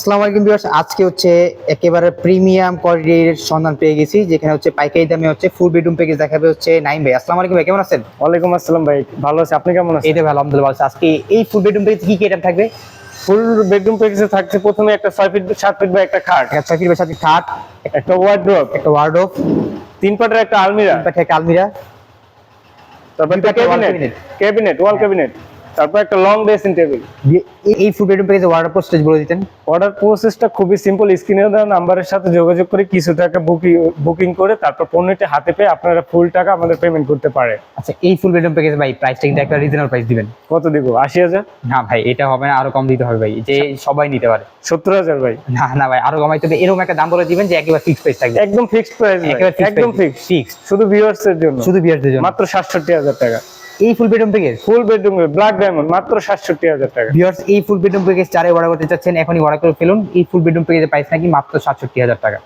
আসসালামু আলাইকুম ভিউয়ার্স, আজকে হচ্ছে একেবারে প্রিমিয়াম কোয়ালিটির সন্ধান পেয়ে গেছি, যেখানে হচ্ছে পাইকারি দামে হচ্ছে ফুল বেডরুম প্যাকেজ দেখাবে হচ্ছে নাইম ভাই। আসসালামু আলাইকুম ভাই, কেমন আছেন? ওয়ালাইকুম আসসালাম ভাই, ভালো আছি। আপনি কেমন আছেন? এই তো ভালো, আলহামদুলিল্লাহ ভালো আছি। আজকে এই ফুল বেডরুম প্যাকেজ কি কি আইটেম থাকবে? ফুল বেডরুম প্যাকেজে থাকছে প্রথমে একটা 6 ফিট 7 ফিট বাই একটা খাট, একটা 6 ফিট বাই 7 ফিট খাট, একটা ওয়ার্ডরোব, একটা ওয়ার্ডরোব, 3 পাটের একটা আলমিরা, একটা আলমিরা, তারপর একটা ক্যাবিনেট, ওয়াল ক্যাবিনেট, তারপর একটা লং ড্রেসিং টেবিল। এই ফুল বেডরুম প্যাকেজে ওয়ার্ডরোব প্রসেস বলে দিতেন। অর্ডার প্রসেসটা খুবই সিম্পল। স্ক্রিনে দেওয়া নাম্বারের সাথে যোগাযোগ করে কিছু টাকা বুকিং করে তারপর পণ্যটি হাতে পেয়ে আপনারা ফুল টাকা আমাদের পেমেন্ট করতে পারে। আচ্ছা, এই ফুল বেডরুম প্যাকেজ ভাই প্রাইসটা কিন্তু একটা রিজনেবল প্রাইস দিবেন। কত দিব? 80,000? না ভাই, এটা হবে না, আরো কম দিতে হবে ভাই, যে সবাই নিতে পারে। 70,000 ভাই? না না ভাই, আরো কমাইতে হবে। এরকম একটা দাম বলে দিবেন যে একেবারে ফিক্সড প্রাইস থাকবে। একদম ফিক্সড প্রাইস, একদম ফিক্সড, শুধু ভিউয়ার্স এর জন্য, শুধু ভিউয়ারদের জন্য মাত্র 67,000 টাকা। এই full bedroom package, full bedroom black diamond, মাত্র 67,000 টাকা। ভিউয়ার্স, এই ফুল বেডরুম প্যাকেজ যারা অর্ডার করতে চাচ্ছেন এখনই অর্ডার করে ফেলুন। এই ফুল বেডরুম প্যাকেজের প্রাইস নাকি মাত্র 67,000 টাকা।